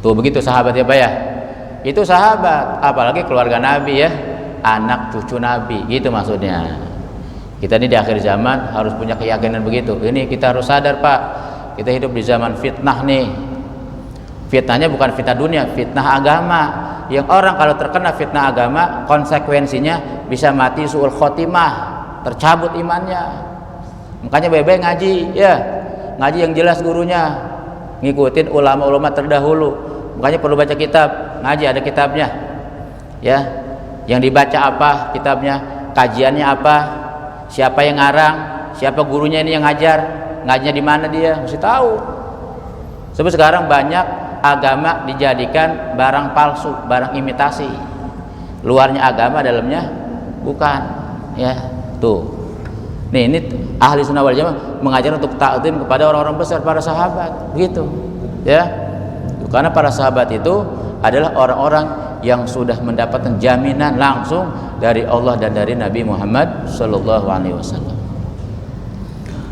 Tuh begitu sahabat ya Pak ya. Itu sahabat, apalagi keluarga Nabi ya, anak cucu Nabi, gitu maksudnya. Kita ini di akhir zaman harus punya keyakinan begitu. Ini kita harus sadar Pak, kita hidup di zaman fitnah nih. Fitnahnya bukan fitnah dunia, fitnah agama. Yang orang kalau terkena fitnah agama, konsekuensinya bisa mati su'ul khotimah, tercabut imannya. Makanya baik-baik ngaji ya, ngaji yang jelas gurunya, ngikutin ulama-ulama terdahulu. Makanya perlu baca kitab, ngaji ada kitabnya ya, yang dibaca apa kitabnya, kajiannya apa, siapa yang ngarang, siapa gurunya ini yang ngajar, ngajinya di mana dia, mesti tahu. Sebab sekarang banyak agama dijadikan barang palsu, barang imitasi. Luarnya agama, dalamnya bukan ya. Tuh nih, ini ahli sunnah wal jamaah mengajar untuk ta'zim kepada orang-orang besar, para sahabat, begitu ya. Karena para sahabat itu adalah orang-orang yang sudah mendapatkan jaminan langsung dari Allah dan dari Nabi Muhammad Sallallahu Alaihi Wasallam.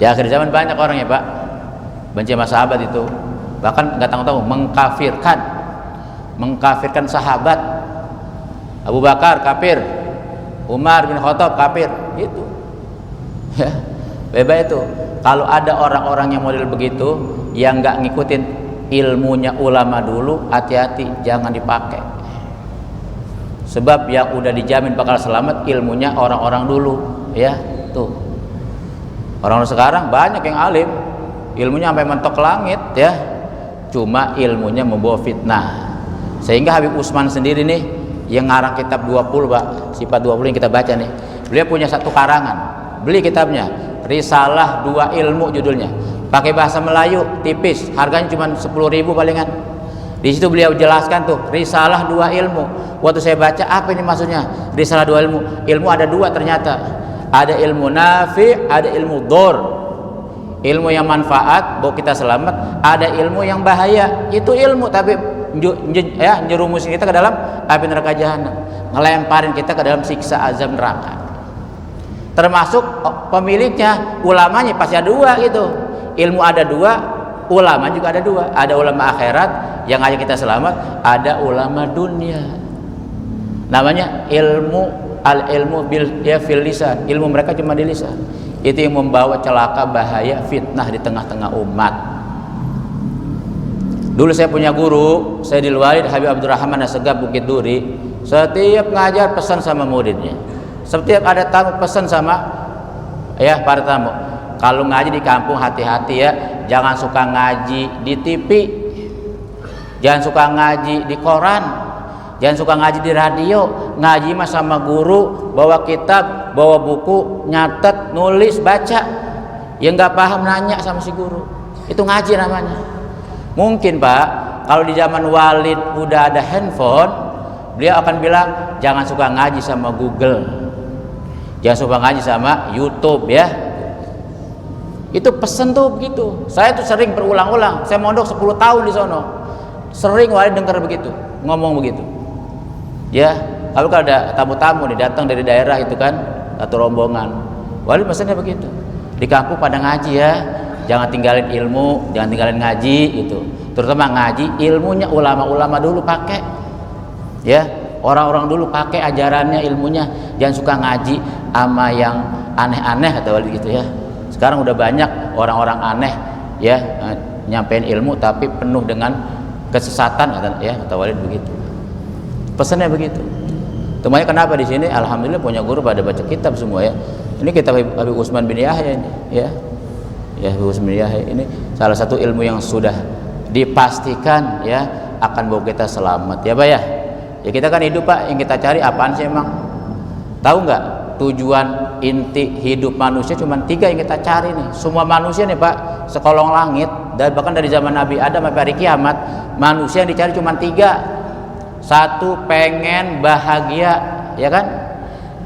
Di akhir zaman banyak orang ya Pak benci sama sahabat itu, bahkan nggak tahu-tahu mengkafirkan sahabat. Abu Bakar kafir, Umar bin Khattab kafir, gitu ya. Bebas itu. Kalau ada orang-orang yang model begitu yang nggak ngikutin ilmunya ulama dulu, hati-hati, jangan dipakai. Sebab yang udah dijamin bakal selamat ilmunya orang-orang dulu ya. Tuh orang sekarang banyak yang alim, ilmunya sampai mentok langit ya, cuma ilmunya membawa fitnah. Sehingga Habib Utsman sendiri nih yang ngarang kitab 20 Pak, sifat 20 yang kita baca nih, beliau punya satu karangan, beli kitabnya, Risalah Dua Ilmu judulnya, pakai bahasa Melayu tipis, harganya cuma 10.000 palingan. Di situ beliau jelaskan tuh Risalah Dua Ilmu. Waktu saya baca, apa ini maksudnya Risalah Dua Ilmu? Ilmu ada dua ternyata, ada ilmu nafi, ada ilmu dhor. Ilmu yang manfaat bahwa kita selamat, ada ilmu yang bahaya. Itu ilmu tapi jerumusin kita ke dalam api neraka jahanam, ngelemparin kita ke dalam siksa azab neraka. Termasuk pemiliknya, ulamanya pasti ada dua gitu. Ilmu ada dua, ulama juga ada dua. Ada ulama akhirat yang ngajak kita selamat, ada ulama dunia. Namanya ilmu fil lisan. Ilmu mereka cuma di lisan. Itu yang membawa celaka, bahaya, fitnah di tengah-tengah umat. Dulu saya punya guru, saya di Walid Habib Abdurrahman Assegaf Bukit Duri. Setiap ngajar pesan sama muridnya. Setiap ada tamu pesan sama ya para tamu. Kalau ngaji di kampung hati-hati ya, jangan suka ngaji di TV, jangan suka ngaji di koran, jangan suka ngaji di radio. Ngaji mah sama guru, bawa kitab, bawa buku, nyatet, nulis, baca. Yang nggak paham nanya sama si guru, itu ngaji namanya. Mungkin Pak, kalau di zaman Walid udah ada handphone, beliau akan bilang jangan suka ngaji sama Google, jangan suka ngaji sama YouTube ya. Itu pesen tuh begitu. Saya tuh sering berulang-ulang. Saya mondok 10 tahun di sono. Sering Walid dengar begitu, ngomong begitu. Ya, kalau ada tamu-tamu nih datang dari daerah itu kan, satu rombongan. Walid pesannya begitu. Di kampung pada ngaji ya. Jangan tinggalin ilmu, jangan tinggalin ngaji gitu. Terutama ngaji ilmunya ulama-ulama dulu pakai. Ya, orang-orang dulu pakai ajarannya, ilmunya. Jangan suka ngaji sama yang aneh-aneh kata Walid gitu ya. Sekarang udah banyak orang-orang aneh ya, nyampein ilmu tapi penuh dengan kesesatan kata Walid begitu. Pesannya begitu. Temannya kenapa di sini? Alhamdulillah punya guru pada baca kitab semua ya. Ini kitab Habib Utsman bin Yahya ini ya. Ya, Habib Utsman bin Yahya ini salah satu ilmu yang sudah dipastikan ya akan bawa kita selamat ya Pak ya. Ya kita kan hidup Pak, yang kita cari apaan sih emang? Tahu nggak? Tujuan inti hidup manusia cuma 3 yang kita cari nih. Semua manusia nih Pak, sekolong langit, dan bahkan dari zaman Nabi Adam sampai hari kiamat, manusia yang dicari cuma 3. 1 pengen bahagia, ya kan?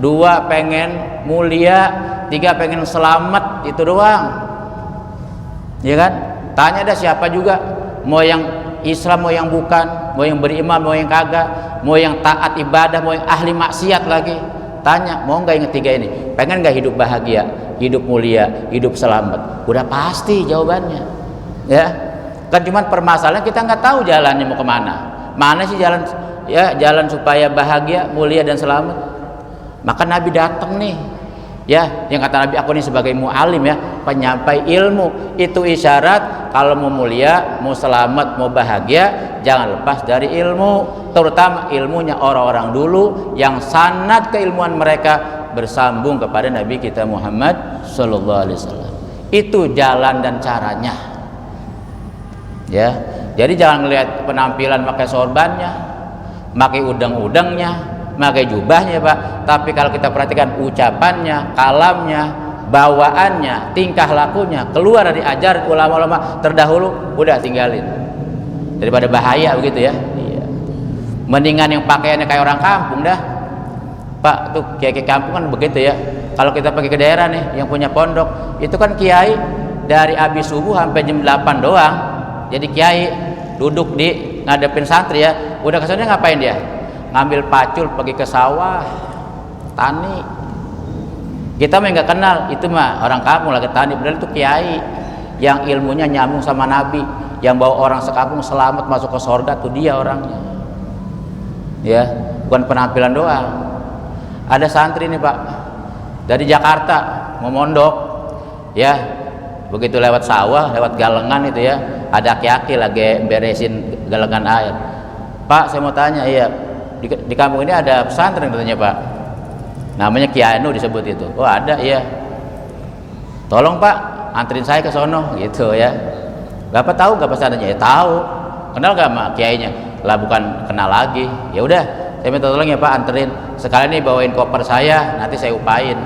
2 pengen mulia, 3 pengen selamat, itu doang. Ya kan? Tanya dah siapa juga, mau yang Islam mau yang bukan, mau yang beriman mau yang kagak, mau yang taat ibadah mau yang ahli maksiat lagi. Tanya, mau nggak yang 3 ini? Pengen nggak hidup bahagia, hidup mulia, hidup selamat? Udah pasti jawabannya. Ya, Kan cuman permasalahan kita nggak tahu jalannya mau kemana. Mana sih jalan, ya jalan supaya bahagia, mulia dan selamat. Maka Nabi datang nih, ya, yang kata Nabi, aku ini sebagai mu'alim, ya, penyampai ilmu. Itu isyarat kalau mau mulia, mau selamat, mau bahagia, jangan lepas dari ilmu, terutama ilmunya orang-orang dulu yang sanad keilmuan mereka bersambung kepada Nabi kita Muhammad sallallahu alaihi wasallam. Itu jalan dan caranya, ya. Jadi jangan ngelihat penampilan pakai sorbannya, pakai udang-udangnya, pakai jubahnya, Pak. Tapi kalau kita perhatikan ucapannya, kalamnya, bawaannya, tingkah lakunya, keluar dari ajaran ulama-ulama terdahulu, udah tinggalin. Daripada bahaya begitu, ya. Iya. Mendingan yang pakaiannya kayak orang kampung dah. Pak, tuh kiai kampung kan begitu, ya. Kalau kita pergi ke daerah nih yang punya pondok, itu kan kiai dari habis subuh sampai jam 8 doang. Jadi kiai duduk di ngadepin santri, ya. Udah kesana ngapain dia? Ngambil pacul pergi ke sawah, tani. Kita mah nggak kenal, itu mah orang kampung lagi tani. Padahal itu kiai yang ilmunya nyambung sama Nabi, yang bawa orang sekampung selamat masuk ke surga, tuh dia orangnya. Ya, bukan penampilan doang. Ada santri nih, Pak, dari Jakarta mau mondok, ya, begitu lewat sawah, lewat galengan itu, ya, ada aki-aki lagi beresin galengan air. Pak, saya mau tanya, iya, di kampung ini ada pesantren katanya, Pak, namanya Kiai Anu disebut itu. Oh ada, iya, tolong Pak anterin saya ke sono gitu, ya. Bapak tahu nggak pesantrennya? Ya tahu. Kenal nggak sama kiainya? Lah bukan kenal lagi. Ya udah, saya minta tolong ya Pak, anterin sekalian nih, bawain koper saya, nanti saya upain.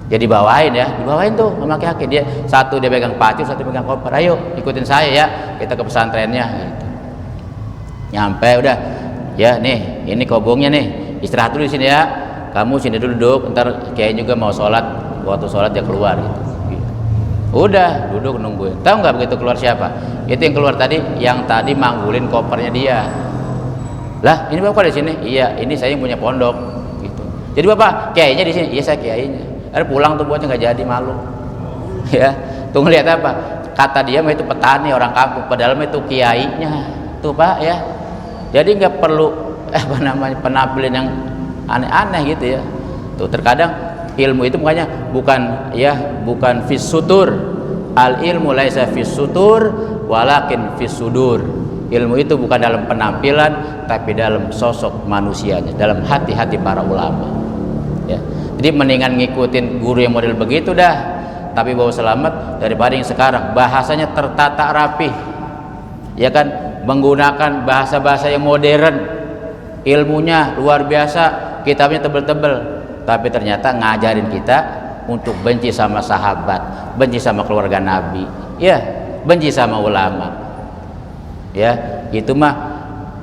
Ya dibawain, ya, dibawain tuh sama aki-aki. Dia satu dia pegang pacul, satu pegang koper. Ayo ikutin saya, ya, kita ke pesantrennya gitu. Nyampe udah, ya, nih ini kobongnya nih, istirahat dulu di sini, ya, kamu sini dulu duduk, ntar kiai juga mau sholat, waktu sholat dia keluar gitu. Udah duduk nungguin. Tahu nggak begitu keluar siapa? Itu yang keluar tadi, yang tadi manggulin kopernya dia. Lah ini bapak di sini? Iya, ini saya yang punya pondok gitu. Jadi bapak kiainya di sini? Iya, saya kiainya. Ada pulang tuh buatnya nggak jadi, malu. Ya, tuh ngelihat apa? Kata dia mah itu petani orang kampung, padahal itu kiainya. Tuh Pak, ya. Jadi nggak perlu penampilan yang aneh-aneh gitu, ya. Tuh terkadang ilmu itu makanya bukan fis sutur. Al ilmu laisa fis sutur walakin fis sudur. Ilmu itu bukan dalam penampilan tapi dalam sosok manusianya, dalam hati-hati para ulama, ya. Jadi mendingan ngikutin guru yang model begitu dah, tapi bawa selamat, daripada yang sekarang bahasanya tertata rapih, ya kan, menggunakan bahasa-bahasa yang modern, ilmunya luar biasa, kitabnya tebel-tebel, tapi ternyata ngajarin kita untuk benci sama sahabat, benci sama keluarga Nabi, ya, benci sama ulama, ya. Itu mah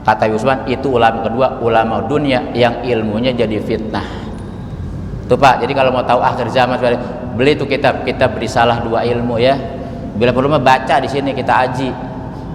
kata Yusman, itu ulama kedua, ulama dunia yang ilmunya jadi fitnah. Tuh Pak, jadi kalau mau tahu akhir zaman, beli tuh kitab Risalah 2 ilmu, ya. Bila perlu mah baca di sini, kita aji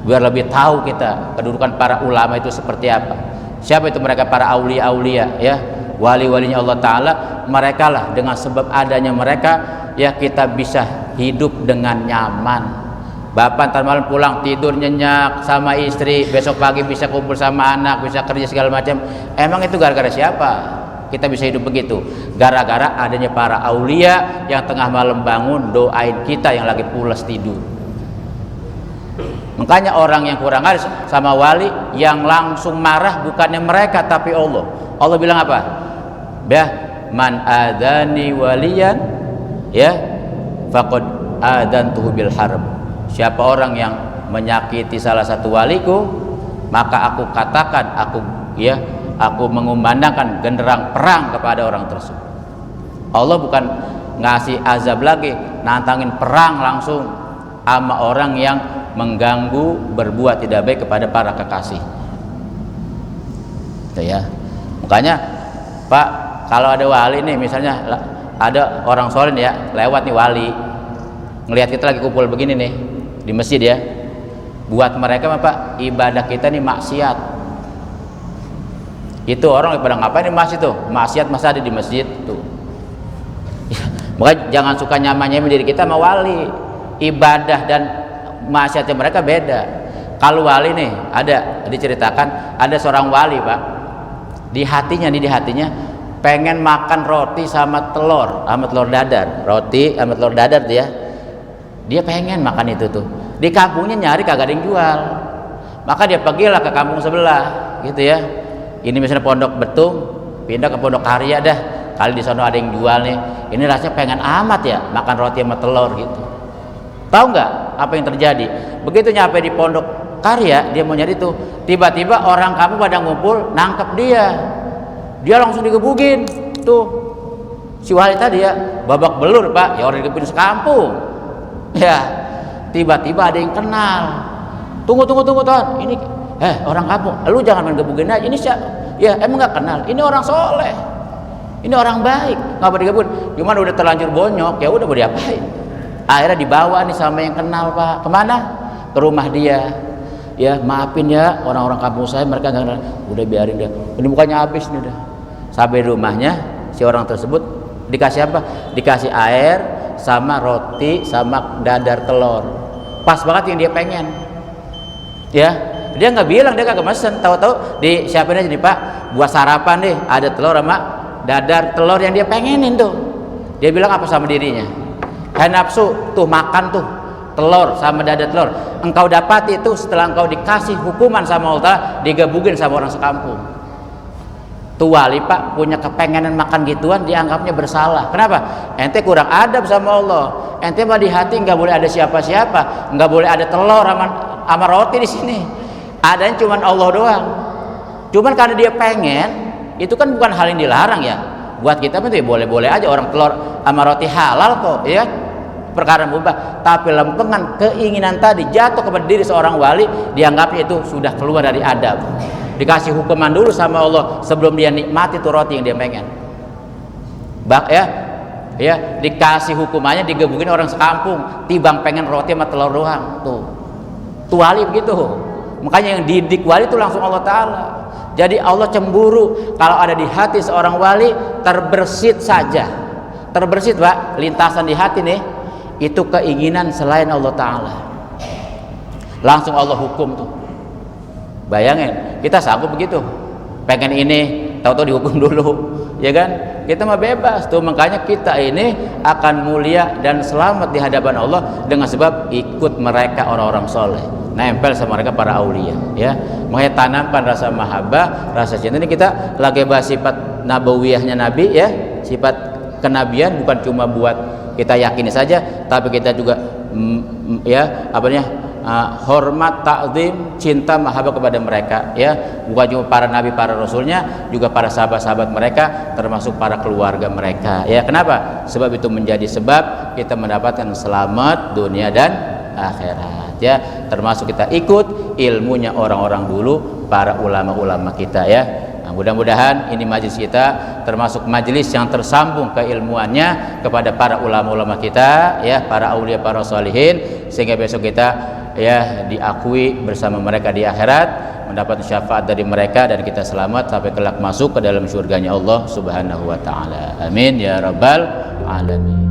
biar lebih tahu kita kedudukan para ulama itu seperti apa. Siapa itu mereka? Para aulia-aulia, ya, wali-walinya Allah Ta'ala. Mereka lah, dengan sebab adanya mereka, ya, kita bisa hidup dengan nyaman. Bapak ntar malam pulang tidur nyenyak sama istri, besok pagi bisa kumpul sama anak, bisa kerja segala macam. Emang itu gara-gara siapa kita bisa hidup begitu? Gara-gara adanya para aulia yang tengah malam bangun doain kita yang lagi pulas tidur. Makanya orang yang kurang ajar sama wali, yang langsung marah bukannya mereka tapi Allah. Allah bilang apa? Ya, man adani waliyan, ya, faqad adantuhu bil harb. Siapa orang yang menyakiti salah satu waliku, maka aku katakan, aku mengumandangkan genderang perang kepada orang tersebut. Allah bukan ngasih azab lagi, nantangin perang langsung sama orang yang mengganggu, berbuat tidak baik kepada para kekasih. Itu, ya. Makanya Pak, kalau ada wali nih, misalnya ada orang soleh, ya, lewat nih wali, ngelihat kita lagi kumpul begini nih di masjid, ya, buat mereka Pak, ibadah kita nih maksiat. Itu orang pada ngapain di masjid tuh? Maksiat masa ada di masjid tuh. Makanya jangan suka nyaman-nyaman diri kita sama wali. Ibadah dan maksiatnya mereka beda. Kalau wali nih, ada diceritakan ada seorang wali Pak, di hatinya pengen makan roti sama telur dadar, roti sama telur dadar dia pengen makan itu tuh. Di kampungnya nyari kagak ada yang jual, maka dia pergilah ke kampung sebelah gitu ya. Ini misalnya Pondok Betung, pindah ke Pondok Karya dah, kali di sana ada yang jual nih. Ini rasanya pengen amat ya makan roti sama telur gitu. Tahu nggak apa yang terjadi? Begitu nyampe di Pondok Karya, dia mau nyari tuh, tiba-tiba orang kampung pada ngumpul nangkep dia langsung digebugin tuh si wali tadi ya, babak belur Pak, ya orang digebugin sekampung ya. Tiba-tiba ada yang kenal, tunggu tuan, ini orang kampung, lu jangan main gebugin aja, ini siapa ya, emang nggak kenal, ini orang soleh, ini orang baik, ngapa digebugin? Gimana udah terlanjur bonyok, ya udah mau diapain? Akhirnya dibawa nih sama yang kenal Pak, kemana? Ke rumah dia. Ya maafin ya orang-orang kampung saya, mereka nggak kenal. Udah biarin dia, ini bukannya habis nih udah. Sampai rumahnya si orang tersebut dikasih apa? Dikasih air sama roti sama dadar telur, pas banget yang dia pengen ya. Dia nggak bilang, dia kagak mesen, tahu-tahu disiapin aja nih Pak, buat sarapan deh ada telur sama dadar telur yang dia pengenin tuh. Dia bilang apa sama dirinya, hai nafsu tuh, makan tuh telur sama dada telur, engkau dapati itu setelah engkau dikasih hukuman sama Allah, digebugin sama orang sekampung. Tuh wali Pak punya kepengenan makan gituan, dianggapnya bersalah. Kenapa? Ente kurang adab sama Allah, ente mah di hati nggak boleh ada siapa-siapa, nggak boleh ada telur sama roti di sini, adanya cuman Allah doang. Cuman karena dia pengen, itu kan bukan hal yang dilarang ya, buat kita itu ya boleh-boleh aja, orang telur sama roti halal kok ya, perkara mubah. Tapi lempengan keinginan tadi jatuh kepada diri seorang wali, dianggapnya itu sudah keluar dari adab. Dikasih hukuman dulu sama Allah sebelum dia nikmati tuh roti yang dia pengen. Ya, dikasih hukumannya digebukin orang sekampung, tibang pengen roti sama telur doang tuh. Tuh wali begitu. Makanya yang didik wali itu langsung Allah Ta'ala. Jadi Allah cemburu kalau ada di hati seorang wali terbersit saja. Terbersit Pak, lintasan di hati nih, itu keinginan selain Allah Ta'ala, langsung Allah hukum tuh. Bayangin, kita sanggup begitu, pengen ini, tahu-tahu dihukum dulu, ya kan? Kita mah bebas tuh. Makanya kita ini akan mulia dan selamat di hadapan Allah dengan sebab ikut mereka orang-orang soleh, nempel sama mereka para aulia, ya. Makanya tanamkan rasa mahabbah, rasa cinta. Ini kita lagi bahas sifat nabawiyahnya Nabi, ya, sifat kenabian bukan cuma buat kita yakini saja, tapi kita juga hormat, takzim, cinta, mahabbah kepada mereka, ya. Bukan cuma para nabi, para rasulnya, juga para sahabat-sahabat mereka, termasuk para keluarga mereka, ya. Kenapa? Sebab itu menjadi sebab kita mendapatkan selamat dunia dan akhirat, ya. Termasuk kita ikut ilmunya orang-orang dulu, para ulama-ulama kita, ya. Nah, mudah-mudahan ini majelis kita termasuk majelis yang tersambung keilmuannya kepada para ulama-ulama kita, ya, para aulia, para sholihin, sehingga besok kita ya diakui bersama mereka di akhirat, mendapat syafaat dari mereka, dan kita selamat sampai kelak masuk ke dalam surganya Allah Subhanahu wa taala. Amin ya rabbal alamin.